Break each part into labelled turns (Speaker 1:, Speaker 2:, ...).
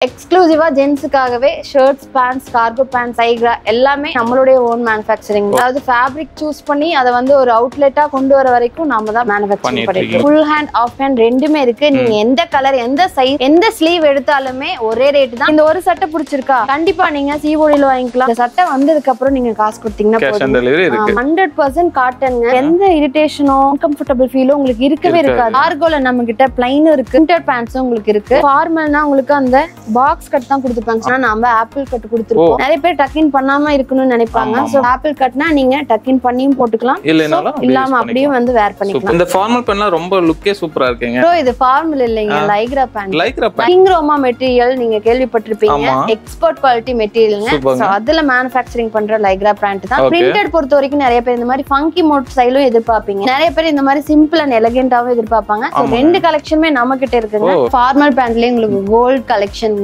Speaker 1: எக்ஸ்க்ளூசிவா ஜென்ஸுக்காகவே shirts, pants, cargo pants, டைக்ரா எல்லாமே நம்மளுடைய own manufacturing. அதாவது ஃபேப்ரிக் சூஸ் பண்ணி அதை வந்து ஒரு அவுட்லெட்டா கொண்டு வர வரைக்கும் நாம தான் மேனுஃபேக்சரிங் பண்ணிருக்கோம். ஃபுல் ஹேண்ட், ஆஃப் ஹேண்ட் ரெண்டுமே இருக்கு. நீங்க எந்த கலர், எந்த சைஸ், எந்த ஸ்லீவ் எடுத்தாலுமே ஒரே ரேட் தான். இந்த ஒரு சட்டை பிடிச்சிருக்கா கண்டிப்பா நீங்க சிஓடில வாங்கிக்கலாம். இந்த சட்டை வந்ததுக்கு அப்புறம் நீங்க காசு கொடுத்தீங்கன்னா 100% காட்டன். எந்த இரிட்டேஷனோ அன்கம்ஃபர்டபிள் ஃபீலோ உங்களுக்கு இருக்கவே இருக்காது. கார்கோல நம்ம கிட்ட பிளைனும் இருக்கு, பிரிண்டட் பேண்ட்ஸும் உங்களுக்கு இருக்கு. ஃபார்மல்னா உங்களுக்கு அந்த பாக்ஸ் கட் தான் கொடுத்துருப்பாங்க. நம்ம ஆப்பிள் கட் கொடுத்துருக்கோம். நிறைய பேர் டக்கின் பண்ணாம இருக்கணும்னு நினைப்பாங்க. சோ ஆப்பிள் கட்னா நீங்க டக்கின் பண்ணியும் போட்டுக்கலாம், இல்லாம அப்படியே வந்து வேர் பண்ணிக்கலாம்.
Speaker 2: இந்த ஃபார்மல் பேண்ட்லாம் ரொம்ப லுக்கே சூப்பரா இருக்குங்க.
Speaker 1: ப்ரோ இது ஃபார்மல் இல்லைங்க, Lycra pant. King roma material நீங்க கேள்விப்பட்டிருப்பீங்க. எக்ஸ்போர்ட் குவாலிட்டி மெட்டீரியல்ங்க. சோ அதுல மேனுஃபேக்சரிங் பண்ற லைக்ரா பேண்ட் தான். பிரிண்டட் பொறுத்த வரைக்கும் நிறைய பேர் இந்த மாதிரி ஃபங்கி மோட் ஸ்டைலும் எதிர்பார்ப்பீங்க. நிறைய பேர் இந்த மாதிரி சிம்பிள் அண்ட் எலிகென்ட்டாவும் எதிர்பார்ப்பாங்க. சோ ரெண்டு கலெக்ஷனுமே நம்ம கிட்ட இருக்குங்க. ஃபார்மல் பேண்ட்லயே உங்களுக்கு கோல்ட் கலெக்ஷன்.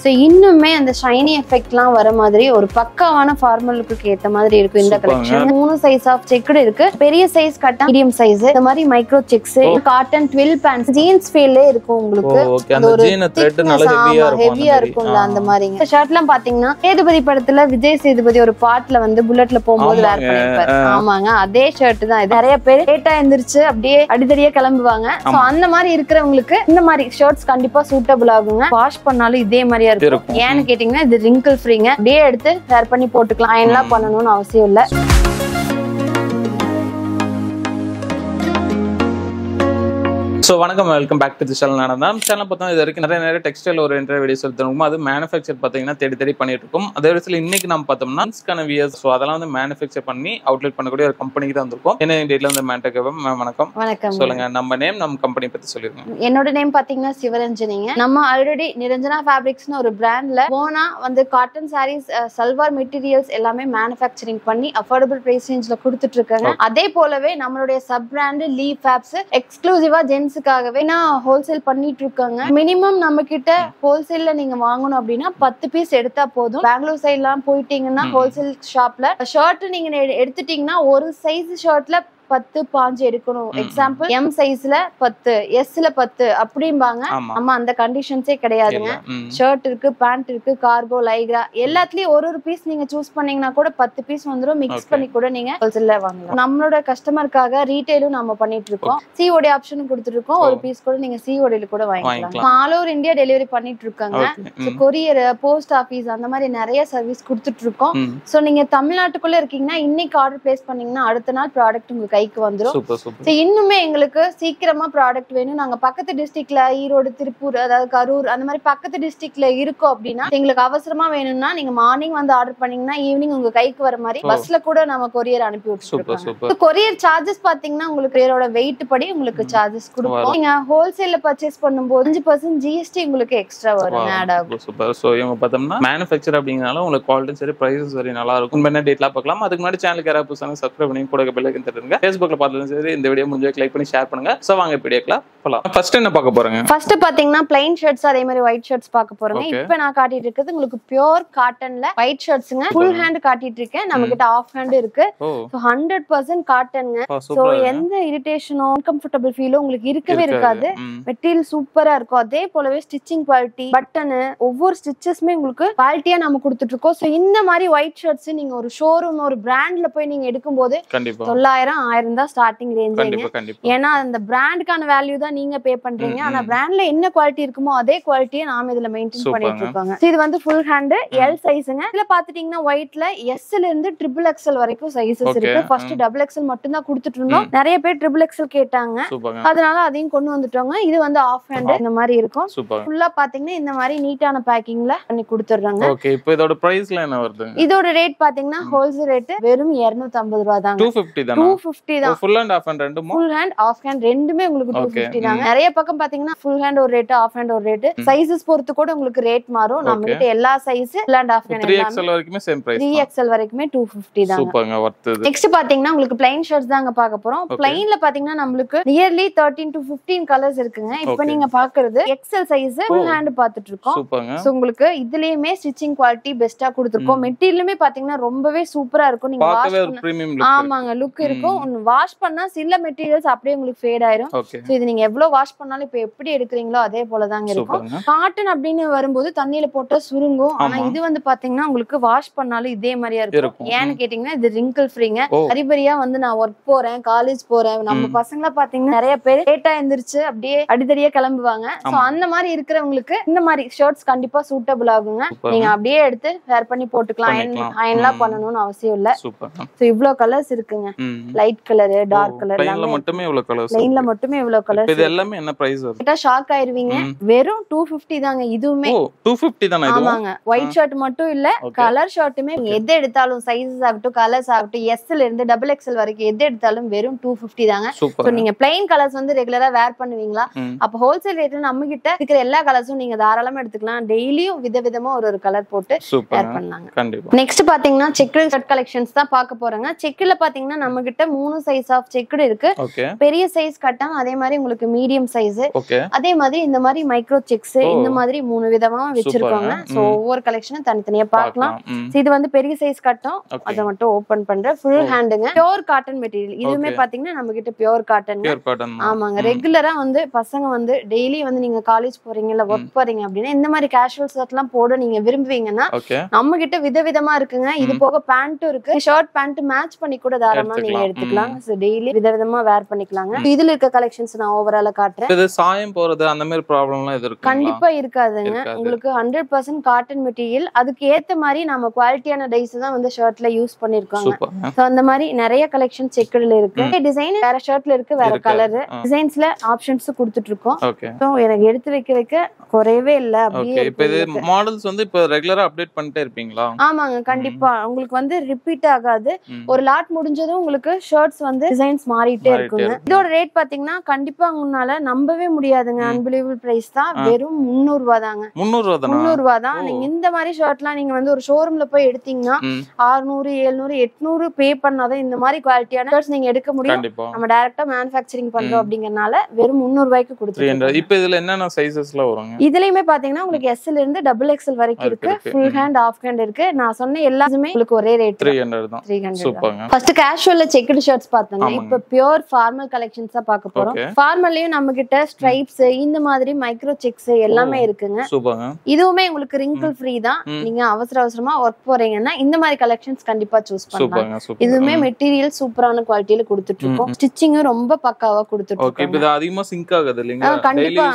Speaker 1: சோ இன்னுமே அந்த ஷைனி எஃபெக்ட்லாம் வர மாதிரி ஒரு பக்காவான ஃபார்மல் லுக்கு ஏத்த மாதிரி இருக்கும் இந்த கலெக்ஷன். 3 சைஸ் ஆஃப் செக்குடு இருக்கு. பெரிய சைஸ் கட்டா, மீடியம் சைஸ், இந்த மாதிரி micro checks, cotton twill pants, jeans ஃபீல்லே இருக்கும் உங்களுக்கு. ஒரு ஹெவியா இருக்கும்ல அந்த மாதிரி. இந்த ஷர்ட்லாம் பாத்தீங்கன்னா சேதுபதி படத்துல விஜய் சேதுபதி ஒரு பாட்டுல வந்து புல்லட்ல போகும்போது வேர் பண்ணிருப்பாரு. ஆமாங்க, அதே ஷர்ட் தான் இது. நிறைய பேர் லேட்டா எந்திரிச்சு அப்படியே அடிதடியா கிளம்புவாங்க. சோ அந்த மாதிரி இருக்கிறவங்களுக்கு இந்த மாதிரி ஷர்ட்ஸ் கண்டிப்பா சூட்டபிள் ஆகுங்க. வாஷ் பண்ணாலும் இதே மாதிரியா இருக்கும். ஏன்னு கேட்டீங்கன்னா இது ரிங்கிள் ஃப்ரீங்க. அப்படியே எடுத்து வேர் பண்ணி போட்டுக்கலாம். அயன்லாம் பண்ணணும்னு அவசியம் இல்ல.
Speaker 2: ஸோ வணக்கம், welcome back to the channel. நம்ம சேனல் பார்த்தோம் இது வரைக்கும் நிறைய டெக்ஸ்டைல் ஒரு வீடியோஸ் எடுத்துருக்கோம். அது மேனுஃபேக்சர் பார்த்தீங்கன்னா தேடி பண்ணிட்டு இருக்கோம். அதே விதத்தில் இன்னைக்கு நம்ம பார்த்தோம்னா வியர்ஸ், ஸோ அதெல்லாம் வந்து மேனுஃபேக்சர் பண்ணி அவுட்லெட் பண்ணக்கூடிய ஒரு கம்பெனிக்கு தான் வந்திருக்கோம். என்ன டேட்ல வந்து மேம் வணக்கம்.
Speaker 1: வணக்கம், சொல்லுங்க.
Speaker 2: நம்ம நேம், நம்ம கம்பெனி பத்தி சொல்லிருக்கோம்.
Speaker 1: என்னோட நேம் பாத்தீங்கன்னா சிவரஞ்சனிங்க. நம்ம ஆல்ரெடி நிரஞ்சனா ஃபேப்ரிக்ஸ்னு ஒரு பிராண்ட்ல போனா வந்து காட்டன் சாரீஸ், சல்வார் மெட்டீரியல்ஸ் எல்லாமே மேனுஃபேக்சரிங் பண்ணி அஃபோர்டபிள் பிரைஸ் ரேஞ்ச்ல கொடுத்துட்டு இருக்காங்க. அதே போலவே நம்மளுடைய சப் பிராண்ட் லீ ஃபேப்ஸ் எக்ஸ்க்ளூசிவா ஜென்ஸ் ஹோல்சேல் பண்ணிட்டு இருக்காங்க. மினிமம் நம்ம கிட்ட ஹோல்சேல்ல நீங்க வாங்கணும் அப்படின்னா 10 பீஸ் எடுத்தா போதும். பெங்களூர் சைட் எல்லாம் போயிட்டீங்கன்னா ஹோல்சேல் ஷாப்ல ஷர்ட் நீங்க எடுத்துட்டீங்கன்னா ஒரு சைஸ் ஷர்ட்ல 10 பாஞ்சு எடுக்கணும். எக்ஸாம்பிள் எம் சைஸ்ல 10, எஸ்ல 10 அப்படிம்பாங்க. நம்ம அந்த கண்டிஷன்ஸே கிடையாதுங்க. ஷர்ட் இருக்கு, பேண்ட் இருக்கு, கார்கோ, லைக்ரா எல்லாத்துலயும் ஒரு பீஸ் நீங்க சூஸ் பண்ணீங்கன்னா கூட 10 பீஸ் வந்துடும். மிக்ஸ் பண்ணி கூட நீங்க ஹோல்சேல்ல வாங்கலாம். நம்மளோட கஸ்டமருக்காக ரீட்டைலும் நம்ம பண்ணிட்டு இருக்கோம். சிஓடி ஆப்ஷனும் கொடுத்துட்டு இருக்கோம். ஒரு பீஸ் கூட நீங்க சிஓடில கூட வாங்கிக்கலாம். ஆல் ஓவர் இந்தியா டெலிவரி பண்ணிட்டு இருக்காங்க. கொரியர், போஸ்ட் ஆபீஸ் அந்த மாதிரி நிறைய சர்வீஸ் கொடுத்துட்டு இருக்கோம். சோ நீங்க தமிழ்நாட்டுக்குள்ள இருக்கீங்கன்னா இன்னைக்கு ஆர்டர் பிளேஸ் பண்ணீங்கன்னா அடுத்த நாள் ப்ராடக்ட் உங்களுக்கு கைக்கு வந்துரும். இன்னுமே எங்களுக்கு சீக்கிரமா ப்ராடக்ட் வேணும். நாங்க பக்கத்து டிஸ்ட்ரிக்ட்ல ஈரோடு, திருப்பூர், அதாவது கரூர் அந்த மாதிரி பக்கத்து டிஸ்ட்ரிக்ட்ல இருக்கோம் அப்படின்னா எங்களுக்கு அவசரமா வேணும்னா நீங்க மார்னிங் வந்து ஆர்டர் பண்ணீங்கன்னா ஈவினிங் உங்க கைக்கு வர மாதிரி பஸ்ல கூட நம்ம கொரியர் அனுப்பி விட்டுருக்கோம். கொரியர் சார்ஜஸ் பாத்தீங்கன்னா உங்களுக்கு கொரியரோட வெயிட் படி உங்களுக்கு சார்ஜஸ் கொடுப்போம். நீங்க ஹோல்சேல்ல பர்ச்சேஸ் பண்ணும்போது 5% ஜிஎஸ்டி உங்களுக்கு எக்ஸ்ட்ரா வரும், ஆட் ஆகும்.
Speaker 2: சூப்பர். சோ இவங்க பார்த்தோம்னா மேனுஃபேக்சர் அப்படிங்கறனால உங்களுக்கு குவாலிட்டி சரி, பிரைஸஸ் சரி நல்லா இருக்கும். என்ன டேட்லாம் பார்க்கலாம். அதுக்கு முன்னாடி சேனலுக்கு யாராவது புதுசாக சப்ஸ்கிரைப் பண்ணி கூட பெல் ஐகான் தட்டுங்க. ஃபேஸ்புக்ல பார்த்தாலும் சரி, இந்த வீடியோ முடிஞ்சா லைக் பண்ணி ஷேர் பண்ணுங்க. சோ வாங்க வீடியோக்குலாம் போலாம். ஃபர்ஸ்ட் என்ன பார்க்க போறோம்?
Speaker 1: ஃபர்ஸ்ட் பாத்தீங்கன்னா ப்ளைன் ஷர்ட்ஸ், அதே மாதிரி ஒயிட் ஷர்ட்ஸ் பார்க்க போறோம். இப்போ நான் காட்டிட்டு இருக்கிறது உங்களுக்கு பியூர் காட்டன்ல ஒயிட் ஷர்ட்ஸ்ங்க. ஃபுல் ஹேண்ட் காட்டிட்டு இருக்கேன். நம்ம கிட்ட ஆஃப் ஹேண்ட் இருக்கு. சோ 100% காட்டன்ங்க. சோ எந்த இரிட்டேஷனோ அன்கம்ஃபர்டபிள் ஃபீலோ உங்களுக்கு இருக்கவே இருக்காது. மெட்டீரியல் சூப்பரா இருக்கும். அதே போலவே ஸ்டிச்சிங் குவாலிட்டி, பட்டன், ஒவ்வொரு ஸ்டிச்சஸ்மே உங்களுக்கு குவாலிட்டியா நம்ம கொடுத்துட்டு இருக்கோம். சோ இந்த மாதிரி ஒயிட் ஷர்ட்ஸ் நீங்க ஒரு ஷோரூம், ஒரு பிராண்ட்ல போய் நீங்க எடுக்கும்போது 900, 1000 தான் ஸ்டார்டிங் ரேஞ்ச். ஏன்னா அந்த பிராண்டுக்கான வேல்யூ தான் நீங்க பே பண்றீங்க. ஆனா பிராண்ட்ல என்ன குவாலிட்டி இருக்குமோ அதே குவாலிட்டியை நாம இதுல மெயின்டைன் பண்ணிட்டு இருக்காங்க. இது வந்து ஃபுல் ஹேண்ட் எல் சைஸ்ங்க. இதுல பாத்துட்டீங்கன்னா ஒயிட்ல எஸ்ல இருந்து XXL வரைக்கும் சைஸஸ் இருக்கு. ஃபர்ஸ்ட் XXL மட்டும் தான் கொடுத்துட்டு இருந்தோம். நிறைய பேர் XXL கேட்டாங்க, அதனால அதையும் கொண்டு வந்துட்டோங்க. இது வந்து ஆஃப் ஹேண்ட் இந்த மாதிரி இருக்கும். ஃபுல்லா பாத்தீங்கன்னா இந்த மாதிரி நீட்டான பேக்கிங்ல பண்ணி கொடுத்துறாங்க.
Speaker 2: ஓகே, இப்போ இதோட பிரைஸ்ல என்ன வருது?
Speaker 1: இதோட ரேட் பாத்தீங்கன்னா ஹோல்சேல் ரேட் வெறும் 250 ரூபாய் தான்.
Speaker 2: 250 தான். 250 தான். ஃபுல் ஹேண்ட் ஆஃப் ஹேண்ட் ரெண்டுமே.
Speaker 1: ஃபுல் ஹேண்ட் ஆஃப் ஹேண்ட் ரெண்டுமே உங்களுக்கு 250 தாங்க. நிறைய பக்கம் பாத்தீங்கன்னா ஃபுல் ஹேண்ட் ஒரு ரேட், ஆஃப் ஹேண்ட் ஒரு ரேட். சைஸஸ் பொறுத்து கூட உங்களுக்கு ரேட் மாறும். நம்ம கிட்ட எல்லா size full hand half hand
Speaker 2: 3XL வரைக்குமே சேம் பிரைஸ்.
Speaker 1: 3XL வரைக்குமே 250 தான்.
Speaker 2: சூப்பர்ங்க, வர்த்து.
Speaker 1: நெக்ஸ்ட் பாத்தீங்கன்னா உங்களுக்கு ப்ளைன் ஷர்ட்ஸ் தாங்க பார்க்க போறோம். ப்ளைன்ல பாத்தீங்கன்னா நமக்கு நியர்லி 13 to 15 கலர்ஸ் இருக்குங்க. இப்போ நீங்க பாக்குறது XL சைஸ் ஃபுல் ஹேண்ட் பாத்துட்டு இருக்கோம். சோ உங்களுக்கு இதுலயுமே ஸ்டிச்சிங் குவாலிட்டி பெஸ்டா கொடுத்திருக்கோம். மெட்டீரியலுமே பாத்தீங்கன்னா ரொம்பவே சூப்பரா இருக்கும். நீங்க வாஷ் பண்ண ஆமாங்க லுக் இருக்கும். வாஷ் பண்ணா சில மெட்டீரியல்ஸ் அப்படியே உங்களுக்கு ஃபேட் ஆயிரும்.
Speaker 2: ஓகே
Speaker 1: சோ இது நீங்க எவ்வளவு வாஷ் பண்ணாலும் இப்ப எப்படி எடுக்கிறீங்களோ அதே போலதாங்க இருக்கும். காட்டன் அப்படின்னு வரும்போது தண்ணியில போட்டா சுருங்கும். ஆனா இது வந்து பாத்தீங்கன்னா உங்களுக்கு வாஷ் பண்ணாலும் இதே மாதிரியா இருக்கும். ஏன்னு கேட்டீங்கன்னா இது ரிங்கிள் ஃப்ரீங்க. அரிபரியா வந்து நான் ஒர்க் போறேன், காலேஜ் போறேன், நம்ம பசங்கள பாத்தீங்கன்னா நிறைய பேர் லேட்டா எந்திரிச்சு அப்படியே அடிதடியா கிளம்புவாங்க. சோ அந்த மாதிரி இருக்கிறவங்களுக்கு இந்த மாதிரி ஷர்ட்ஸ் கண்டிப்பா சூட்டபிள் ஆகுங்க. நீங்க அப்படியே எடுத்து வேர் பண்ணி போட்டுக்கலாம். அயன்லாம் பண்ணணும்னு அவசியம் இல்ல. சோ இவ்ளோ கலர்ஸ் இருக்குங்க. லைட் கலர், டார்க் கலர்,
Speaker 2: லைன்ல மட்டுமே இவ்ளோ கலர்ஸ்.
Speaker 1: லைன்ல மட்டுமே இவ்ளோ கலர்ஸ்.
Speaker 2: இது எல்லாமே என்ன பிரைஸ் வருது? கேட்டா
Speaker 1: ஷாக் ஆயிருவீங்க. வெறும் 250 தாங்க இதுவுமே.
Speaker 2: 250 தானா இது?
Speaker 1: ஆமாங்க. ஒயிட் ஷர்ட் மட்டும் இல்ல, கலர் ஷர்ட்டுமே எது எடுத்தாலும் சைஸஸ் ஆகட்டும், கலர்ஸ் ஆகட்டும், S ல இருந்து XXL வரைக்கும் எது எடுத்தாலும் வெறும் 250 தாங்க. சோ நீங்க பிளைன் கலர்ஸ் வந்து ரெகுலரா வேர் பண்ணுவீங்களா? அப்ப ஹோல்சேல் ரேட்ல நம்ம கிட்ட இருக்கிற எல்லா கலர்ஸும் நீங்க தாராளமா எடுத்துக்கலாம். டெய்லியும் விதவிதமா ஒரு கலர் போட்டு வேர் பண்ணலாங்க. கண்டிப்பா. நெக்ஸ்ட் பாத்தீங்கன்னா செக்குடு ஷர்ட் கலெக்ஷன்ஸ் தான் பார்க்க போறோங்க. செக்குல பாத்தீங்கன்னா நம்ம கிட்ட 3 சைஸ் ஆஃப் செக்குடு இருக்கு. பெரிய சைஸ் கட்டன், அதே மாதிரி உங்களுக்கு மீடியம் சைஸ், அதே மாதிரி இந்த மாதிரி மைக்ரோ செக்ஸ், இந்த மாதிரி 3 விதமா வச்சிருக்கோங்க. சோ ஒவ்வொரு கலெக்ஷனும் தனித்தனியா பார்க்கலாம். இது வந்து பெரிய சைஸ் கட்டன், அத மட்டும் ஓபன் பண்றேன். ஃபுல் ஹேண்டுங்க, பியூர் காட்டன் மெட்டீரியல். இதுவுமே பாத்தீங்கன்னா நம்ம கிட்ட பியூர் காட்டன். ஆமாங்க. ரெகுலரா வந்து பசங்க வந்து டெய்லி வந்து நீங்க காலேஜ் போறீங்க இல்ல ஒர்க் போறீங்க அப்படின்னா இந்த மாதிரி கேஷுவல் ஷர்ட் எல்லாம் போட நீங்க விரும்புவீங்கன்னா நம்ம கிட்ட விதவிதமா இருக்குங்க. இது போக பேண்ட்டும் இருக்கு. ஷர்ட் பேண்ட் மேட்ச் பண்ணி கூட தாராளமா நீங்க எடுத்துக்கலாம். சோ டெய்லி விதவிதமா வேர் பண்ணிக்கலாங்க. இதுல இருக்க கலெக்ஷன்ஸ் நான் ஓவராலா காட்டுறேன்.
Speaker 2: இது சாயம் போறது அந்த மாதிரி ப்ராப்ளம்லாம் எது இருக்கு?
Speaker 1: கண்டிப்பா இருக்காதுங்க. உங்களுக்கு 100% காட்டன் மெட்டீரியல். அதுக்கு ஏத்த மாதிரி நம்ம குவாலிட்டியான டைஸ் தான் வந்து ஷர்ட்ல யூஸ் பண்ணிருக்காங்க. சோ அந்த மாதிரி நிறைய கலெக்ஷன் செக்குடுல இருக்கு. டிசைன் வேற ஷர்ட்ல இருக்கு, வேற கலர் டிசைன்ஸ்ல ஆப்ஷன்ஸ் கொடுத்துட்டு இருக்கோம். சோ எனக்கு எடுத்து வைக்க குறையவே இல்ல. அப்படியே
Speaker 2: இப்போ இது மாடல்ஸ் வந்து இப்போ ரெகுலரா அப்டேட் பண்ணிட்டே இருப்பீங்களா?
Speaker 1: ஆமாங்க. கண்டிப்பா உங்களுக்கு வந்து ரிப்பீட் ஆகாது. ஒரு லாட் முடிஞ்சதும் உங்களுக்கு ஷர்ட்ஸ் வந்து டிசைன்ஸ் மாறிட்டே இருக்குங்க. இதோட ரேட் பாத்தீங்கன்னா கண்டிப்பா உங்களால நம்பவே முடியாதுங்க. அன்பிலீவபிள் பிரைஸ் தான். வெறும் 300 ரூபாய் தாங்க.
Speaker 2: 300
Speaker 1: ரூபாய் தான். நீங்க இந்த மாதிரி ஷர்ட்லாம் நீங்க வந்து ஒரு ஷோரூம்ல போய் எடுத்தீங்கன்னா 600, 700, 800 பே பண்ணாதான் இந்த மாதிரி குவாலிட்டியான ஷர்ட்ஸ் நீங்க எடுக்க முடியும். நம்ம டைரக்டா மேனுஃபேக்சரிங் பண்றோம் அப்படிங்கறனால வெறும் 300 ரூபாய்க்கு கொடுத்துருக்கோம்.
Speaker 2: இப்போ இதுல என்னென்ன சைஸஸ்ல வருங்க?
Speaker 1: இதுலயுமே பாத்தீங்கன்னா உங்களுக்கு S ல இருந்து XXL வரைக்கும் இருக்கு. ஃபுல் ஹேண்ட், ஆஃப் ஹேண்ட் இருக்கு. நான் சொன்ன எல்லாமே உங்களுக்கு ஒரே ரேட்
Speaker 2: 300 தான்.
Speaker 1: 300. சூப்பர்ங்க. ஃபர்ஸ்ட் கேஷுவல்ல செக்குடு ஷர்ட்ஸ் பார்த்தோங்க. இப்போ பியூர் ஃபார்மல் கலெக்ஷன்ஸ் தான் பார்க்க போறோம். ஃபார்மல்லயும் நம்ம கிட்ட ஸ்ட்ரைப்ஸ், இந்த மாதிரி மைக்ரோ செக்ஸ் எல்லாமே இருக்குங்க.
Speaker 2: சூப்பர்ங்க.
Speaker 1: இதுவுமே உங்களுக்கு ரிங்கிள் ஃப்ரீ தான். நீங்க அவசரமா ஒர்க் போறீங்கன்னா இந்த மாதிரி கலெக்ஷன்ஸ் கண்டிப்பா சூஸ் பண்ணலாம். இதுவுமே மெட்டீரியல் சூப்பரான குவாலிட்டில கொடுத்துட்டு இருக்கோம். ஸ்டிச்சிங்கும் ரொம்ப பக்காவா கொடுத்துட்டு இருக்கோம்.
Speaker 2: ஓகே. இது அதிகமா சிங்க் ஆகுது இல்லீங்களா?
Speaker 1: கண்டிப்பா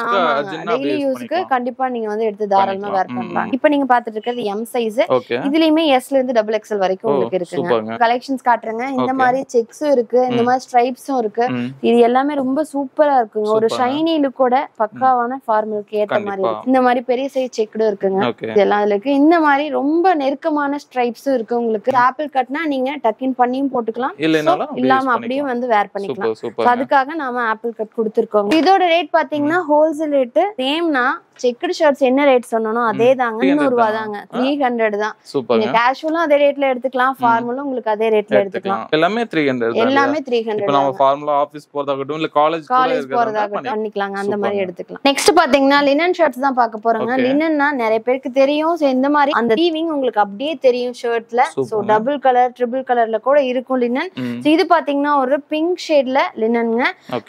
Speaker 1: டெய்லி யூஸ்க்கு கண்டிப்பா நீங்க வந்து எடுத்து தாராளமா வேர் பண்ணலாம். இப்போ நீங்க பாத்துட்டு இருக்கிறது M சைஸ். இதுலயுமே S ல இருந்து XXL வரைக்கும் உங்களுக்கு இருக்குங்க. கலெக்ஷன்ஸ் காட்டுறேங்க. இந்த மாதிரி செக்ஸும் இருக்கு, இந்த மாதிரி ஸ்ட்ரைப்ஸும் இருக்கு. இது எல்லாமே ரொம்ப சூப்பரா இருக்குங்க. ஒரு ஷைனி லுக்கோட பக்காவான ஃபார்மலுக்கு ஏத்த மாதிரி இருக்கு. இந்த மாதிரி பெரிய சைஸ் செக்குடும் இருக்குங்க. இதெல்லாம் அதுல இருக்கு. இந்த மாதிரி ரொம்ப நெருக்கமான ஸ்ட்ரைப்ஸும் இருக்கு. உங்களுக்கு ஆப்பிள் கட்னா நீங்க டக்கின் பண்ணியும் போட்டுக்கலாம், இல்லாம அப்படியும் வந்து வேர் பண்ணிக்கலாம். அதுக்காக நாம ஆப்பிள் கட் கொடுத்துருக்கோம். இதோட ரேட் பாத்தீங்கன்னா ஹோல்சேல் ரேட் சேம்னா செக்குடு ஷர்ட்ஸ் என்ன ரேட் சொன்னனோ அதே தாங்க. 300 ரூபாய் தாங்க. 300 தான். நீங்க கேஷுவலும் அதே ரேட்ல எடுத்துக்கலாம், ஃபார்மலும் உங்களுக்கு அதே ரேட்ல எடுத்துக்கலாம்.
Speaker 2: எல்லாமே 300 தான்.
Speaker 1: எல்லாமே 300.
Speaker 2: இப்போ நம்ம ஃபார்மலா ஆபீஸ் போறதாகட்டும் இல்ல காலேஜ்
Speaker 1: போறதாகட்டும் பண்ணிக்கலாங்க. அந்த மாதிரி எடுத்துக்கலாம். நெக்ஸ்ட் பாத்தீங்கன்னா லினன் ஷர்ட்ஸ் தான் பார்க்க போறோங்க. லினன்னா நிறைய பேருக்கு தெரியும். சோ இந்த மாதிரி அந்த வீவிங் உங்களுக்கு அப்படியே தெரியும் ஷர்ட்ல. சோ டபுள் கலர், ட்ரிபிள் கலர்ல கூட இருக்கும் லினன். சோ இது பாத்தீங்கன்னா ஒரு பிங்க் ஷேட்ல லினன்ங்க.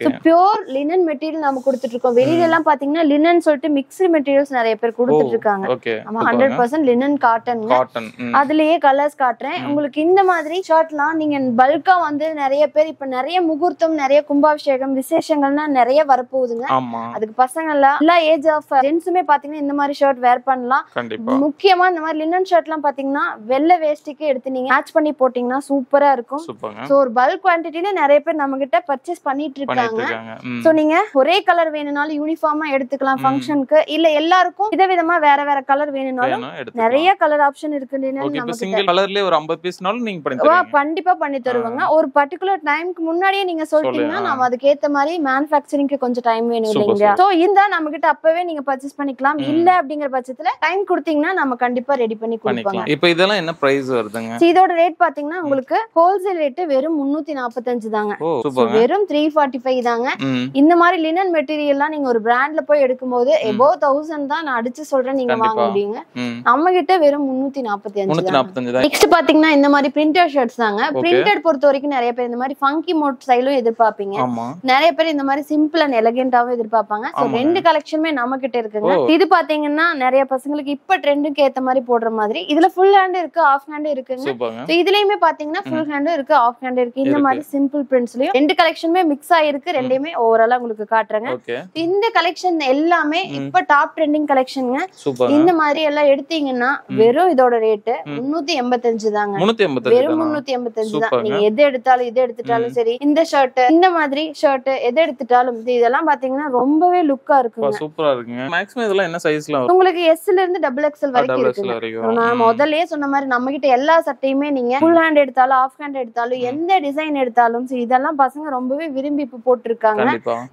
Speaker 1: சோ பியூர் லினன் மெட்டீரியல் நம்ம கொடுத்துட்டு இருக்கோம். வெளியில எல்லாம் பாத்தீங்கன்னா லினன் சொல்லிட்டு மிக்ஸ்டு மெட்டீரியல்ஸ் நிறைய பேர் கொடுத்துட்டு இருக்காங்க. நம்ம 100% லினன் காட்டன். அதுலயே கலர்ஸ் காட்டுறேன் உங்களுக்கு. இந்த மாதிரி ஷர்ட்லாம் நீங்க பல்கா வந்து நிறைய பேர் இப்ப நிறைய முகூர்த்தம், நிறைய கும்பாபிஷேகம், விசேஷங்கள்னா நிறைய வரப்போகுதுங்க. அதுக்கு பசங்க எல்லா ஏஜ் ஆஃப் ஜென்ஸுமே பாத்தீங்கன்னா இந்த மாதிரி ஷர்ட் வேர் பண்ணலாம். முக்கியமா இந்த மாதிரி லினன் ஷர்ட் எல்லாம் பாத்தீங்கன்னா வெள்ளை வேஷ்டிக்கு எடுத்து நீங்க மேட்ச் பண்ணி போட்டீங்கன்னா சூப்பரா இருக்கும். சோ ஒரு பல்க் குவான்டிட்டில நிறைய பேர் நம்ம கிட்ட பர்ச்சேஸ் பண்ணிட்டு இருக்காங்க. சோ நீங்க ஒரே கலர் வேணும்னாலும் யூனிஃபார்மா எடுத்துக்கலாம் ஃபங்க்ஷனுக்கு. இல்ல எல்லாருக்கும் விதவிதமா வேற வேற கலர் வேணும்னாலும் நிறைய கலர் ஆப்ஷன் இருக்கு. கண்டிப்பா பண்ணி தருவாங்க. ஒரு பர்டிகுலர் டைம்க்கு முன்னாடியே நீங்க சொல்லிட்டீங்கன்னா நம்ம அதுக்கு ஏத்த மாதிரி மேனுஃபேக்சரிங்க்கு கொஞ்சம் டைம் வேணும் இல்லைங்களா? சோ இருந்தா நம்ம கிட்ட அப்பவே நீங்க பர்ச்சேஸ் பண்ணிக்கலாம். இல்ல அப்படிங்கிற பட்சத்துல டைம் கொடுத்தீங்கன்னா நம்ம கண்டிப்பா ரெடி பண்ணி கொடுப்பாங்க.
Speaker 2: இப்போ இதெல்லாம் என்ன பிரைஸ் வருதுங்க?
Speaker 1: இதோட ரேட் பாத்தீங்கன்னா உங்களுக்கு ஹோல்சேல் ரேட் வெறும் 345 தாங்க. வெறும் 345 தாங்க. இந்த மாதிரி லினன் மெட்டீரியல்லாம் நீங்க ஒரு பிராண்ட்ல போய் எடுக்கும்போது above 4000 தான் நான் அடிச்சு சொல்றேன் நீங்க வாங்க முடியுங்க. நம்ம கிட்ட வெறும் 345 தான். நெக்ஸ்ட் பாத்தீங்கன்னா இந்த மாதிரி பிரிண்டட் ஷர்ட்ஸ் தாங்க. பிரிண்டட் பொறுத்த வரைக்கும் நிறைய பேர் இந்த மாதிரி ஃபங்கி மோட் ஸ்டைலும் எதிர்பார்ப்பீங்க, நிறைய பேர் இந்த மாதிரி சிம்பிள் அண்ட் எலகென்ட்டாவும் எதிர்பார்ப்பாங்க. சோ ரெண்டு கலெக்ஷனுமே நம்ம கிட்ட இருக்குங்க. இது பாத்தீங்கன்னா நிறைய பசங்களுக்கு இப்ப ட்ரெண்டுக்கு ஏத்த மாதிரி போடுற மாதிரி இதுல ஃபுல் ஹேண்ட் இருக்கு, ஆஃப் ஹேண்ட் இருக்குங்க. இதுலயுமே பாத்தீங்கன்னா ஃபுல் ஹேண்டும் இருக்கு, ஆஃப் ஹேண்ட் இருக்கு. இந்த மாதிரி சிம்பிள் பிரிண்ட்ஸ்லயும் ரெண்டு கலெக்ஷனுமே மிக்ஸ் ஆயிருக்கு. ரெண்டையுமே ஓவராலா உங்களுக்கு காட்டுறேங்க. இந்த கலெக்ஷன் எல்லாமே இப்ப டாப் ட்ரெண்டிங் கலெக்ஷனுங்க. இந்த மாதிரி எல்லாம் எடுத்தீங்கன்னா வெறும் இதோட ரேட் 385 தாங்க. வெறும் 385 தான். நீங்க எது எடுத்தாலும் இது எடுத்துட்டாலும் சரி, இந்த ஷர்ட் இந்த மாதிரி ஷர்ட் எது எடுத்துட்டாலும் இதெல்லாம் பாத்தீங்கன்னா ரொம்பவே லுக்கா இருக்குங்க.
Speaker 2: சூப்பரா இருக்குங்க. மேக்ஸிமம் இதெல்லாம் என்ன சைஸ்ல வரும்?
Speaker 1: உங்களுக்கு S ல இருந்து XXL வரைக்கும் இருக்கு. நான் முதல்லயே சொன்ன மாதிரி நம்ம கிட்ட எல்லா சட்டையுமே நீங்க ஃபுல் ஹேண்ட் எடுத்தாலும் ஆஃப் ஹேண்ட் எடுத்தாலும் எந்த டிசைன் எடுத்தாலும் இதெல்லாம் பசங்க ரொம்பவே விரும்பி இப்ப போட்டுருக்காங்க.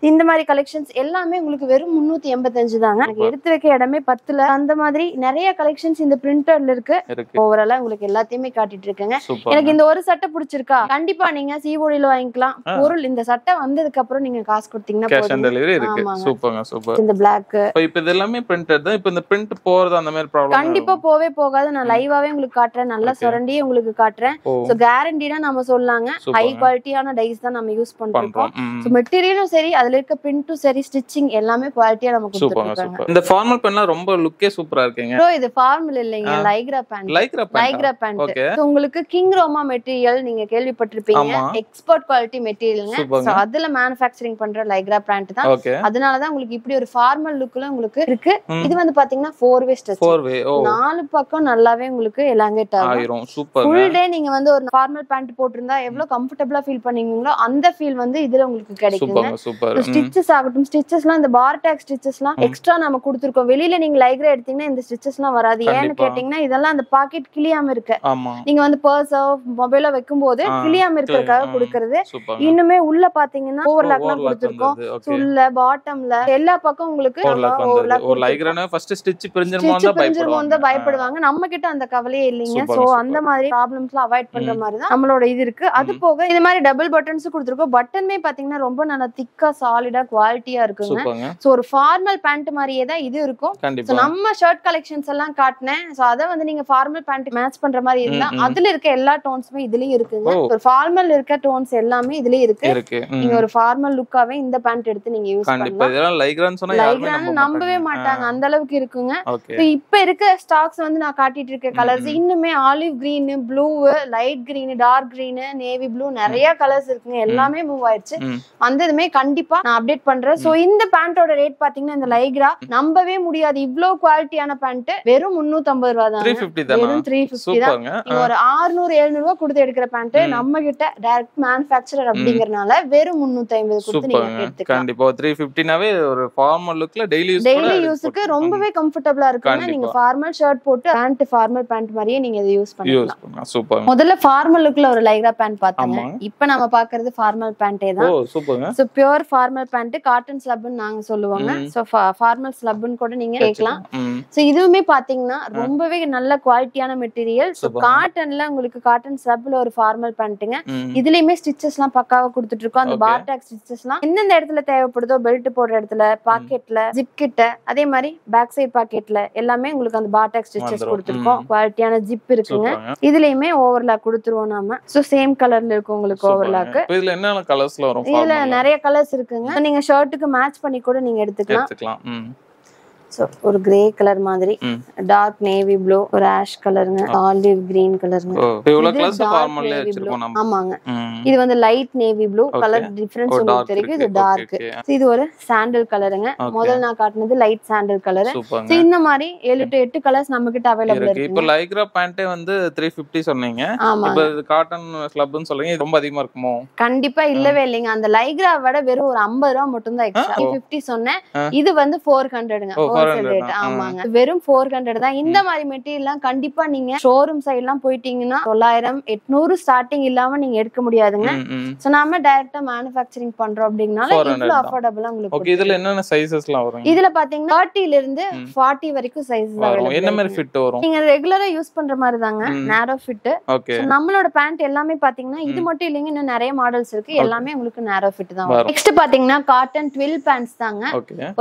Speaker 1: இந்த மாதிரி கலெக்ஷன்ஸ் எல்லாமே உங்களுக்கு வெறும் 385 தாங்க. எனக்கு எடுத்து வைக்க இடமே 10ல அந்த மாதிரி நிறைய கலெக்ஷன்ஸ் இந்த பிரிண்டர்ல இருக்கு. ஓவராலா உங்களுக்கு எல்லாத்தையுமே காட்டிட்டு இருக்கேங்க. எனக்கு இந்த ஒரு சட்டை பிடிச்சிருக்கா கண்டிப்பா நீங்க CODல வாங்கிக்கலாம். பொருள் இந்த சட்டை வந்ததுக்கு அப்புறம் நீங்க காசு கொடுத்தீங்கன்னா
Speaker 2: கேஷ் ஆன் டெலிவரி இருக்கு. சூப்பர்ங்க, சூப்பர்.
Speaker 1: இந்த Black
Speaker 2: இப்போ இது எல்லாமே பிரிண்டட் தான். இப்போ இந்த பிரிண்ட் போறது அந்த மாதிரி ப்ராப்ளம்
Speaker 1: கண்டிப்பா போவே போகாது. நான் லைவாவே உங்களுக்கு காட்டுறேன், நல்லா சுரண்டியே உங்களுக்கு காட்டுறேன். சோ கேரண்டினா நம்ம சொல்லலாங்க. ஹை குவாலிட்டியான டைஸ் தான் நம்ம யூஸ் பண்றோம். சோ மெட்டீரியலும் சரி, அதுல இருக்க பிரிண்டும் சரி, ஸ்டிச்சிங் எல்லாமே குவாலிட்டியா நம்ம கொடுத்துருக்காங்க.
Speaker 2: இந்த ஃபார்மல் பேண்ட்லாம் ரொம்ப லுக்கே சூப்பரா இருக்குங்க.
Speaker 1: ப்ரோ இது ஃபார்மல் இல்லைங்க, Lycra pant. Lycra pant. So உங்களுக்கு கிங் ரோமா மெட்டீரியல் நீங்க கேள்விப்பட்டிருப்பீங்க. எக்ஸ்போர்ட் குவாலிட்டி மெட்டீரியல்ங்க. சோ அதுல மேனுஃபேக்சரிங் பண்ற லைக்ரா பேண்ட் தான். அதனால தான் உங்களுக்கு இப்படி ஒரு ஃபார்மல் லுக்ல உங்களுக்கு இருக்கு. இது வந்து பாத்தீங்கன்னா 4-way ஸ்டிச். 4-way. நாலு பக்கம் நல்லாவே உங்களுக்கு எலாங்கேட் ஆகும்.
Speaker 2: சூப்பர்.
Speaker 1: ஃபுல் டே நீங்க வந்து ஒரு ஃபார்மல் பேண்ட் போட்டுருந்தா எவ்வளவு கம்ஃபர்ட்டபிளா ஃபீல் பண்ணீங்களோ அந்த ஃபீல் வந்து இதுல உங்களுக்கு கிடைக்குங்க. ஸ்டிச்சஸ் ஆகட்டும், ஸ்டிச்சஸ்லாம் இந்த பார்டாக் ஸ்டிச்சஸ்லாம் எக்ஸ்ட்ரா நம்ம கொடுத்துருக்கோம். வெளியில நீங்க லைக்ரா எடுத்தீங்கன்னா இந்த ஸ்டிச்சஸ்லாம் வராது. ஏன்னு கேட்டீங்கன்னா இதெல்லாம் அந்த பாக்கெட் கிளியாம இருக்கு. நீங்க வந்து பர்ஸோ மொபைலோ வைக்கும்போது கிளியாம இருக்கிறதுக்காக கொடுக்கறது. இன்னுமே உள்ள பாத்தீங்கன்னா ஓவர்லாக்லாம் கொடுத்துருக்கோம். உள்ள பாட்டம்ல எல்லா பக்கம் உங்களுக்கு பயப்படுவாங்க. நம்ம கிட்ட அந்த கவலையே இல்லைங்க. சோ அந்த மாதிரி ப்ராப்ளம்ஸ்லாம் அவாய்ட் பண்ற மாதிரி தான் நம்மளோட இது இருக்கு. அது போக இந்த மாதிரி டபுள் பட்டன்ஸ் கொடுத்துருக்கோம். பட்டன்மே பாத்தீங்கன்னா ரொம்ப நல்லா திக்கா சாலிடா குவாலிட்டியா இருக்குங்க. சோ ஒரு ஃபார்மல் பேண்ட் மாதிரியே தான் இது இருக்கும். நம்ம ஷர்ட் கலெக்ஷன்ஸ் எல்லாம் காட்டினேன். சோ அத வந்து நீங்க ஃபார்மல் பேண்ட் மேட்ச் பண்ற மாதிரி இருந்தா அதுல இருக்க எல்லா டோன்ஸுமே இதுலயும் இருக்குங்க. ஒரு ஃபார்மல் இருக்க டோன்ஸ் எல்லாமே இதுலயும் இருக்கு. நீங்க ஒரு ஃபார்மல் லுக்காவே இந்த பேண்ட் எடுத்து நீங்க யூஸ் பண்ணலாம். லைக்ரான் நம்பவே மாட்டாங்க, அந்த அளவுக்கு இருக்குங்க. இப்ப இருக்க ஸ்டாக்ஸ் வந்து நான் காட்டிட்டு இருக்க கலர்ஸ் இன்னுமே olive green, blue, light green, dark green, navy blue நிறைய கலர்ஸ் இருக்குங்க. எல்லாமே மூவ் ஆயிடுச்சு. வந்ததுமே கண்டிப்பா நான் அப்டேட் பண்றேன். சோ இந்த பேண்டோட ரேட் பாத்தீங்கன்னா இந்த லைக்ரா நம்பவே முடியாது. இவ்வளவு குவாலிட்டியான பேண்ட் வெறும் 350 ரூபாய் தான். வெறும் 350 தான். நீங்க ஒரு 600-700 ரூபாய் கொடுத்து எடுக்கிற பேண்ட் நம்ம கிட்ட டைரக்ட் மேனுஃபேக்சரர் அப்படிங்கறனால வெறும் 350 கொடுத்து நீங்க எடுத்துக்கலாம்.
Speaker 2: கண்டிப்பா 350னாவே ஒரு ஃபார்மல் லுக்ல டெய்லி
Speaker 1: யூஸ்க்கு ரொம்பவே கம்ஃபர்ட்டபிளா இருக்குங்க. நீங்க ஃபார்மல் ஷர்ட் போட்டு பேண்ட் ஃபார்மல் பேண்ட் மாதிரியே நீங்க இத யூஸ் பண்ணலாம்.
Speaker 2: சூப்பர்.
Speaker 1: முதல்ல ஃபார்மல் லுக்ல ஒரு லைக்ரா பேண்ட் பாத்தீங்க. இப்போ நம்ம பாக்குறது ஃபார்மல் பேண்டே தான். சூப்பர்ங்க. So pure formal pant, cotton ஸ்லப்னு நாங்க சொல்லுவாங்க. சோ ஃபார்மல் ஸ்லப்னு கூட நீங்க கேட்கலாம். சோ இதுவுமே பாத்தீங்கன்னா ரொம்பவே நல்ல குவாலிட்டியான மெட்டீரியல். சோ காட்டன்ல உங்களுக்கு காட்டன் ஸ்லப்ல ஒரு ஃபார்மல் பேண்ட்ங்க. இதுலயுமே ஸ்டிச்சஸ்லாம் பக்காவா கொடுத்துட்டு இருக்கோம். அந்த பார்டாக் ஸ்டிச்சஸ்லாம் எந்தெந்த இடத்துல தேவைப்படுதோ, பெல்ட் போடுற இடத்துல, பாக்கெட்ல, ஜிப் கிட்ட, அதே மாதிரி பேக் சைடு பாக்கெட்ல எல்லாமே உங்களுக்கு அந்த பார்டாக் ஸ்டிச்சஸ் கொடுத்துருக்கோம். குவாலிட்டியான ஜிப் இருக்குங்க. இதுலயுமே ஓவர்லாக் கொடுத்துருவோம் நாம. சோ சேம் கலர்ல இருக்கு உங்களுக்கு ஓவர்லாக்.
Speaker 2: இதுல என்னென்ன கலர்ஸ்ல வரும்?
Speaker 1: இதுல நிறைய கலர்ஸ் இருக்குங்க. நீங்க ஷர்ட்டுக்கு மேட்ச் பண்ணி கூட நீங்க எடுத்துக்கலாம். ஒரு கிரே கலர் மாதிரி, டார்க் நேவி ப்ளூ, ஒரு ஆஷ் கலருங்க, ஆலிவ் கிரீன் கலருங்க. ஆமாங்க. இது வந்து light navy blue colour difference உங்களுக்கு தெரியும். இது டார்க். இது ஒரு சாண்டல் கலருங்க. முதல்ல நான் காட்டினது லைட் சாண்டல் கலர். இந்த மாதிரி 7 to 8 கலர்ஸ் நம்ம கிட்ட அவைலபிள் இருக்கு.
Speaker 2: இப்போ லைக்ரா பேண்டே வந்து 350 சொன்னீங்க. இப்போ காட்டன் ஸ்லப்னு சொல்றீங்க, ரொம்ப அதிகமா இருக்குமோ?
Speaker 1: கண்டிப்பா இல்லவே இல்லைங்க. அந்த லைக்ரா விட வெறும் ஒரு 50 ரூபாய் மட்டும் தான் எக்ஸ்ட்ரா. 50 சொன்னேன். இது வந்து 400ங்க. ஆமாங்க. வெறும் 400 தான். இந்த மாதிரி மெட்டீரியல்லாம் கண்டிப்பா நீங்க ஷோரூம் சைட்லாம் போயிட்டீங்கன்னா 900-800 ஸ்டார்டிங் இல்லாம நீங்க எடுக்க முடியாதுங்க. சோ நாம டைரக்டா மேனுஃபேக்சரிங் பண்றோம் அப்படிங்கனால இவ்வளவு அஃபோர்டபிளா உங்களுக்கு.
Speaker 2: ஓகே. இதுல என்னென்ன சைஸஸ்லாம் வரும்?
Speaker 1: இதுல பாத்தீங்கன்னா 30 ல இருந்து 40 வரைக்கும் சைஸஸ் அவைலபிள்.
Speaker 2: என்ன மாதிரி ஃபிட் வரும்?
Speaker 1: நீங்க ரெகுலரா யூஸ் பண்ற மாதிரி தாங்க, நேரோ ஃபிட். ஓகே. நம்மளோட பேண்ட் எல்லாமே பாத்தீங்கன்னா இது மட்டும் இல்லங்க, இன்னும் நிறைய மாடல்ஸ் இருக்கு. எல்லாமே உங்களுக்கு நேரோ ஃபிட் தான் வரும். நெக்ஸ்ட் பாத்தீங்கன்னா காட்டன் ட்வில் பேண்ட்ஸ் தாங்க.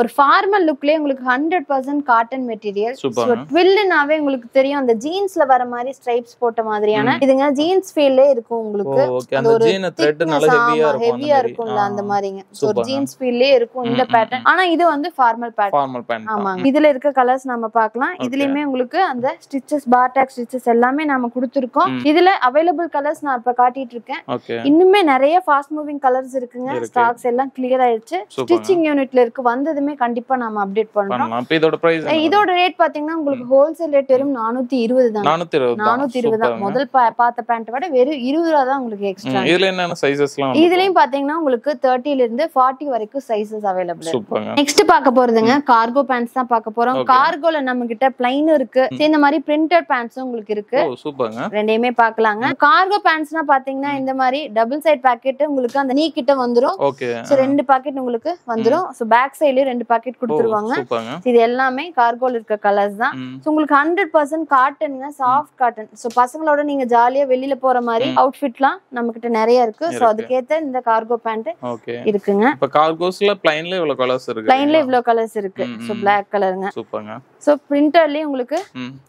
Speaker 1: ஒரு ஃபார்மல் லுக்லயே உங்களுக்கு 100 100% காட்டன் மெட்டீரியல்.
Speaker 2: Super.
Speaker 1: ட்வில்லுனாவே உங்களுக்கு தெரியும் அந்த ஜீன்ஸ்ல வர மாதிரி ஸ்ட்ரைப்ஸ் போட்ட மாதிரியான இதுங்க ஜீன்ஸ் ஃபீல்லே இருக்கும் உங்களுக்கு.
Speaker 2: ஓகே அந்த ஜீன் த்ரெட் நல்ல
Speaker 1: ஹெவியா இருக்கும்ல அந்த மாதிரிங்க. சோ ஜீன்ஸ் ஃபீல்லே இருக்கும் இந்த பேட்டர்ன். ஆனா இது வந்து ஃபார்மல் பேட்டர்ன். ஆமாங்க. இதுல இருக்க கலர்ஸ் நம்ம பார்க்கலாம். இதுலயுமே உங்களுக்கு அந்த ஸ்டிச்சஸ் பார்டாக் ஸ்டிச்சஸ் எல்லாமே நாம கொடுத்திருக்கோம். இதுல அவைலபிள் கலர்ஸ் நான் இப்ப காட்டிட்டு இருக்கேன். இன்னுமே நிறைய ஃபாஸ்ட் மூவிங் கலர்ஸ் இருக்குங்க. ஸ்டாக்ஸ் எல்லாம் கிளியர் ஆயிடுச்சு. ஸ்டிச்சிங் யூனிட்ல இருக்கு. வந்ததுமே கண்டிப்பா நாம அப்டேட் பண்றோம்.
Speaker 2: இதோட பிரைஸ்
Speaker 1: இதோட ரேட் பாத்தீங்கன்னா உங்களுக்கு ஹோல்சேல் ரேட் வெறும் 420 தான். 420 தான். முதல் பார்த்த பேண்ட் விட வெறும் 20 ரூபாய் தான் உங்களுக்கு எக்ஸ்ட்ரா.
Speaker 2: இதுல என்னென்ன சைஸஸ்லாம்?
Speaker 1: இதுலயும் பாத்தீங்கன்னா உங்களுக்கு 30 ல இருந்து 40 வரைக்கும் சைஸஸ் அவைலபிள் இருக்கு. நெக்ஸ்ட் பார்க்க போறதுங்க கார்கோ பேண்ட்ஸ் தான் பார்க்க போறோம். கார்கோல நம்ம கிட்ட பிளைன் இருக்கு. இந்த மாதிரி பிரிண்டட் பேண்ட்ஸும் உங்களுக்கு இருக்கு.
Speaker 2: சூப்பர்ங்க.
Speaker 1: ரெண்டையுமே பார்க்கலாங்க. கார்கோ பேண்ட்ஸ்னா பாத்தீங்கன்னா இந்த மாதிரி டபுள் சைடு பாக்கெட் உங்களுக்கு அந்த நீ கிட்ட வந்துரும்.
Speaker 2: ஓகே.
Speaker 1: சோ ரெண்டு பாக்கெட் உங்களுக்கு வந்துரும். சோ பேக் சைடுல ரெண்டு பாக்கெட் கொடுத்துருவாங்க. இது எல்லாமே கார்கோல இருக்க கலர்ஸ் தான். சோ உங்களுக்கு 100% காட்டன்ங்க. Soft cotton. சோ பசங்களோட நீங்க ஜாலியா வெளியில போற மாதிரி அவுட்ஃபிட்லாம் நம்ம கிட்ட நிறைய இருக்கு. சோ அதுக்கேத்த இந்த கார்கோ பேண்ட் இருக்குங்க.
Speaker 2: இப்ப கார்கோஸ்ல பிளைன்ல இவ்வளவு கலர்ஸ் இருக்கு.
Speaker 1: பிளைன்ல இவ்வளவு கலர்ஸ் இருக்கு. சோ Black கலருங்க.
Speaker 2: சூப்பர்ங்க.
Speaker 1: சோ பிரிண்டர்லயே உங்களுக்கு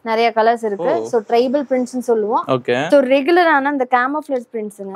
Speaker 1: நிறைய கலர்ஸ் இருக்கு. சோ ட்ரைபல் பிரிண்ட்ஸ்னு சொல்லுவோம்.
Speaker 2: ஓகே.
Speaker 1: சோ ரெகுலரான அந்த கேமோஃப்ளேஜ் பிரிண்ட்ஸ்ங்க.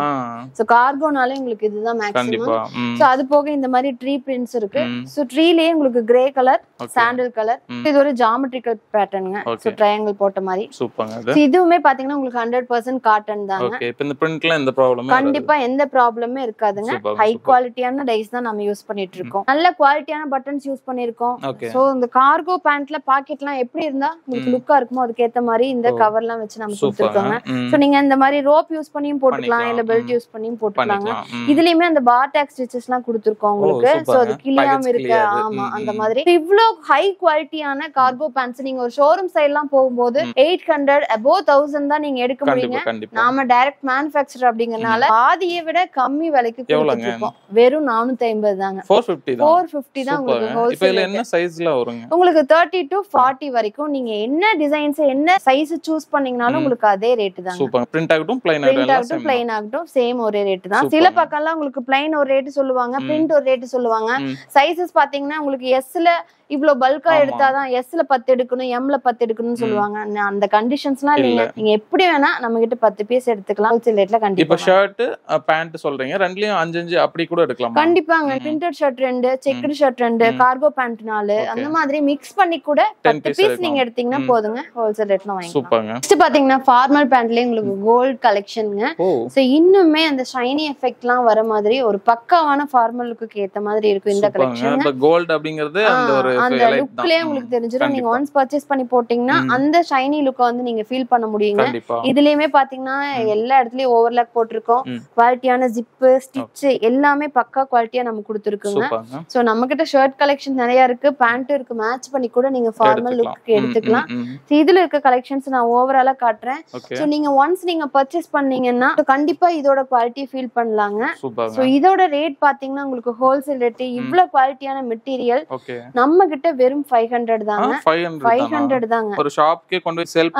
Speaker 1: சோ கார்கோனாலே உங்களுக்கு இதுதான் மேக்ஸிமம். சோ அது போக இந்த மாதிரி ட்ரீ பிரிண்ட்ஸ் இருக்கு. சோ ட்ரீலயே உங்களுக்கு கிரே கலர், சாண்டல் கலர். இது ஒரு ஜியோமெட்ரிக்கல் பேட்டர்ன்ங்க. சோ ட்ரையாங்கிள் போட்ட மாதிரி.
Speaker 2: சூப்பர்ங்க.
Speaker 1: இதுவுமே பாத்தீங்கன்னா உங்களுக்கு 100% காட்டன் தாங்க.
Speaker 2: ஓகே. இப்போ இந்த பிரிண்ட்ல எந்த ப்ராப்ளமும்
Speaker 1: கண்டிப்பா எந்த ப்ராப்ளமே இருக்காதுங்க. ஹை குவாலிட்டியான டைஸ் தான் நம்ம யூஸ் பண்ணிட்டு இருக்கோம். நல்ல குவாலிட்டியான பட்டன்ஸ் யூஸ் பண்ணிருக்கோம். சோ இந்த கார்கோ பேண்ட்ல பாக்கெட்லாம் எப்படி இருந்தா உங்களுக்கு லுக்கா இருக்குமோ அதுக்கு ஏத்த மாதிரி இந்த கவர்லாம் வச்சு நம்ம கொடுத்துருக்கோங்க. சோ நீங்க இந்த மாதிரி ரோப் யூஸ் பண்ணியும் போட்டுக்கலாம், இல்ல பெல்ட் யூஸ் பண்ணியும் போட்டுக்கலாங்க. இதுலயுமே அந்த பார்டாக் ஸ்டிச்சஸ்லாம் கொடுத்துருக்கோம் உங்களுக்கு. சோ அது கிளியாம இருக்கு. ஆமா அந்த மாதிரி இவ்ளோ ஹை குவாலிட்டியான கார்கோ பேண்ட்ஸ் நீங்க ஒரு ஷோரூம் சைட்லாம் போகும்போது 800 above 1000 தான் நீங்க எடுக்க முடியுங்க. நாம டைரக்ட் மேனுஃபேக்சரர் அப்படிங்கறனால பாதியை விட கம்மி விலைக்கு கொடுத்துட்டு இருக்கோம். வெறும் 450 தாங்க. 450 தான் உங்களுக்கு ஹோல்சேல்.
Speaker 2: இப்போ இதுல என்ன சைஸ்ல வருங்க?
Speaker 1: உங்களுக்கு 30 to 40 வரைக்கும் நீங்க என்ன டிசைன்ஸ் என்ன சைஸ் சூஸ் பண்ணீங்கனாலும் உங்களுக்கு அதே ரேட் தான்.
Speaker 2: சூப்பர். பிரிண்ட் ஆகட்டும் பிளைன்
Speaker 1: ஆகட்டும் சேம் ஒரே ரேட் தான். சில பக்கம்லாம் உங்களுக்கு பிளைன் ஒரு ரேட் சொல்லுவாங்க, பிரிண்ட் ஒரு ரேட் சொல்லுவாங்க. சைஸஸ் பாத்தீங்கன்னா உங்களுக்கு எஸ்ல இவ்ளோ பல்கா எடுத்தாதான் எஸ்ல 10 எடுக்கணும், எம்ல 10 எடுக்கணும்னு சொல்லுவாங்க. அந்த கண்டிஷன்ஸ்லாம் இல்லைங்க. நீங்க எப்படி வேணா நம்ம கிட்ட 10 பீஸ் எடுத்துக்கலாம். ஹோல்சேல் ரேட்ல கண்டிப்பா.
Speaker 2: இப்போ ஷர்ட் பேண்ட் சொல்றீங்க, ரெண்டுலயும் 5 அப்படி கூட எடுக்கலாம்.
Speaker 1: கண்டிப்பாங்க. Printed shirt 2, checked shirt 2, cargo pant 4 அந்த மாதிரி மிக்ஸ் பண்ணி கூட 10 பீஸ் நீங்க எடுத்தீங்கன்னா போதுங்க. ஹோல்சேல் ரேட்ல வாங்கிக்கலாம்.
Speaker 2: சூப்பர்ங்க.
Speaker 1: நெக்ஸ்ட் பாத்தீங்கன்னா ஃபார்மல் பேண்ட்லயே உங்களுக்கு கோல்ட் கலெக்ஷன்ங்க. சோ இன்னுமே அந்த ஷைனி எஃபெக்ட்லாம் வர மாதிரி ஒரு பக்காவான ஃபார்மல் லுக்கு ஏத்த மாதிரி இருக்கும் இந்த கலெக்ஷன்.
Speaker 2: இப்ப கோல்ட் அப்படிங்கிறது அந்த ஒரு
Speaker 1: அந்த லுக்லயே உங்களுக்கு தெரிஞ்சிரும். நீங்க ஒன்ஸ் பர்ச்சேஸ் பண்ணி போட்டீங்கன்னா அந்த ஷைனி லுக்க வந்து நீங்க ஃபீல் பண்ண முடியுங்க. இதுலயுமே பாத்தீங்கன்னா எல்லா இடத்துலயும் ஓவர்லாக் போட்டிருக்கோம். குவாலிட்டியான ஜிப், ஸ்டிச் எல்லாமே பக்கா குவாலிட்டியா நம்ம கொடுத்துருக்குங்க. சோ நம்ம கிட்ட ஷர்ட் கலெக்ஷன் நிறைய இருக்கு, பேண்ட் இருக்கு. மேட்ச் பண்ணி கூட நீங்க ஃபார்மல் லுக்கு எடுத்துக்கலாம். இதுல இருக்க கலெக்ஷன்ஸ் நான் ஓவராலா காட்டுறேன். சோ நீங்க ஒன்ஸ் நீங்க பர்ச்சேஸ் பண்ணீங்கன்னா கண்டிப்பா இதோட குவாலிட்டி ஃபீல் பண்ணலாங்க. சோ இதோட ரேட் பாத்தீங்கன்னா உங்களுக்கு ஹோல்சேல் ரேட் இவ்வளவு குவாலிட்டியான மெட்டீரியல் நம்ம கிட்ட வெறும் 500 தாங்க. 500 தாங்க.
Speaker 2: ஒரு ஷாப்க்கே கொண்டு போய் சேல்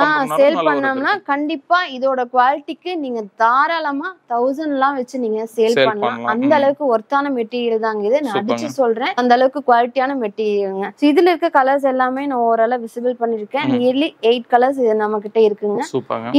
Speaker 1: பண்ணோம்னா கண்டிப்பா இதோட குவாலிட்டிக்கு நீங்க தாராளமா 1000 எல்லாம் வச்சு நீங்க சேல் பண்ணலாம். அந்த அளவுக்கு ஒர்த்தான மெட்டீரியல் தாங்க இது. நான் அடிச்சு சொல்றேன், அந்த அளவுக்கு குவாலிட்டியான மெட்டீரியல்ங்க. இதுல இருக்க கலர்ஸ் எல்லாமே நான் ஓவராலா விசிபிள் பண்ணிருக்கேன். நியர்லி 8 கலர்ஸ் நம்ம கிட்ட இருக்குங்க.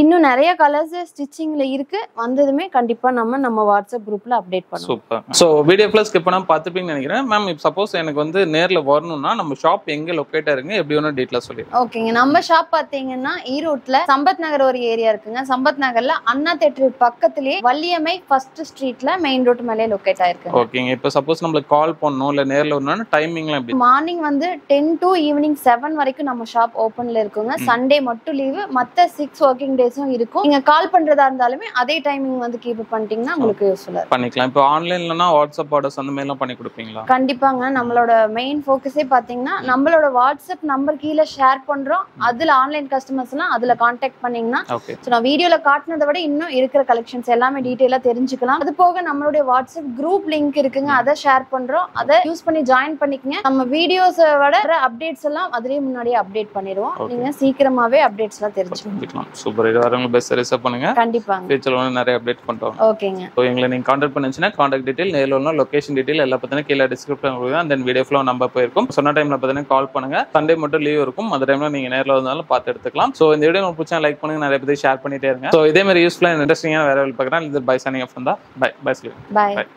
Speaker 1: இன்னும் நிறைய கலர்ஸ் ஸ்டிச்சிங்ல இருக்கு. வந்ததுமே கண்டிப்பா நம்ம வாட்ஸ்அப் குரூப்ல அப்டேட் பண்ணுவோம்.
Speaker 2: சோ வீடியோ பிளஸ் ஸ்கிப் பண்ணாம பாத்துப்பீங்கன்னு நினைக்கிறேன். மேம் இப்போ சப்போஸ் எனக்கு வந்து நேர்ல வரணும்னா நம்ம ஷாப் எங்க லொகேட் ஆயிருங்க, எப்படி வேணும் டீடைலா சொல்லுங்க.
Speaker 1: ஓகேங்க. நம்ம ஷாப் பாத்தீங்கன்னா ஈரோட்ல சம்பத் நகர் ஒரு ஏரியா இருக்குங்க. சம்பத் நகர்ல அண்ணா தியேட்டர் பக்கத்துலயே வள்ளியம்மை ஃபர்ஸ்ட் ஸ்ட்ரீட்ல மெயின் ரோட் மேலே லொகேட் ஆயிருக்கு.
Speaker 2: ஓகேங்க. இப்போ சப்போஸ் நம்மளுக்கு கால் பண்ணனும் இல்ல நேர்ல வரணும்னா டைமிங்லாம் எப்படி?
Speaker 1: மார்னிங் வந்து 10 to ஈவினிங் 7 வரைக்கும் நம்ம ஷாப் ஓபன்ல இருக்குங்க. சண்டே மட்டும் லீவ், மத்த 6 வொர்க்கிங் டேஸும் இருக்கும். நீங்க கால் பண்றதா இருந்தாலுமே அதே டைமிங் வந்து கீப் பண்ணிட்டீங்கன்னா உங்களுக்கு யூஸ்ஃபுல்லா
Speaker 2: பண்ணிக்கலாம். இப்போ ஆன்லைன்லனா வாட்ஸ்அப் ஆர்டர்ஸ் அந்த மாதிரி எல்லாம் பண்ணி கொடுப்பீங்களா?
Speaker 1: கண்டிப்பாங்க. நம்மளோட மெயின் ஃபோக்கஸே பாத்தீங்கன்னா நம்மளோட வாட்ஸ்அப் நம்பர் கீழே ஷேர் பண்றோம். அதுல ஆன்லைன் கஸ்டமர்ஸ் எல்லாம் அதுல கான்டாக்ட் பண்ணீங்கன்னா நான் வீடியோல காட்டினதை விட இன்னும் இருக்கிற கலெக்ஷன்ஸ் எல்லாமே டீடைலா தெரிஞ்சுக்கலாம். அது போக நம்மளுடைய வாட்ஸ்அப் குரூப் லிங்க் இருக்குங்க, அதை ஷேர் பண்றோம். அதை யூஸ் பண்ணி ஜாயின் பண்ணிக்கங்க. நம்ம வீடியோஸ் விட அப்டேட்ஸ் எல்லாம் அதுலயே முன்னாடியே அப்டேட் பண்ணிடுவோம். நீங்க சீக்கிரமாவே அப்டேட்ஸ் எல்லாம் தெரிஞ்சுக்கலாம்.
Speaker 2: சூப்பர். இது வரவங்க பெஸ்ட் ரிசர்வ் பண்ணுங்க.
Speaker 1: கண்டிப்பா
Speaker 2: ஃபியூச்சர்ல நிறைய அப்டேட் பண்றோம்.
Speaker 1: ஓகேங்க.
Speaker 2: சோ எங்களை நீங்க கான்டாக்ட் பண்ணுச்சுனா கான்டாக்ட் டீடைல், நேர்ல லொகேஷன் டீடைல் எல்லாம் பத்தின கீழ டிஸ்கிரிப்ஷன்ல கொடுங்க. அந்த வீடியோ ஃபுல்லா நம்பர் போயிருக்கும். சொன்ன டைம்ல பார்த்தீங்கன்னா கால் பண்ணுங்க. சண்டே மட்டும் லீவ் இருக்கும். அந்த டைம்ல நீங்க நேரில் வந்தாலும் பார்த்து எடுத்துக்கலாம். ஸோ இந்த வீடியோ உங்களுக்கு பிடிச்சா லைக் பண்ணுங்க, நிறைய பேர் ஷேர் பண்ணிட்டே இருங்க. ஸோ இதே மாதிரி யூஸ்ஃபுல்லாக இன்ட்ரெஸ்டிங்கான வேற பார்க்குறேன். இது பை சனிங் ஆஃப் தான். Bye bye.
Speaker 1: பாய்.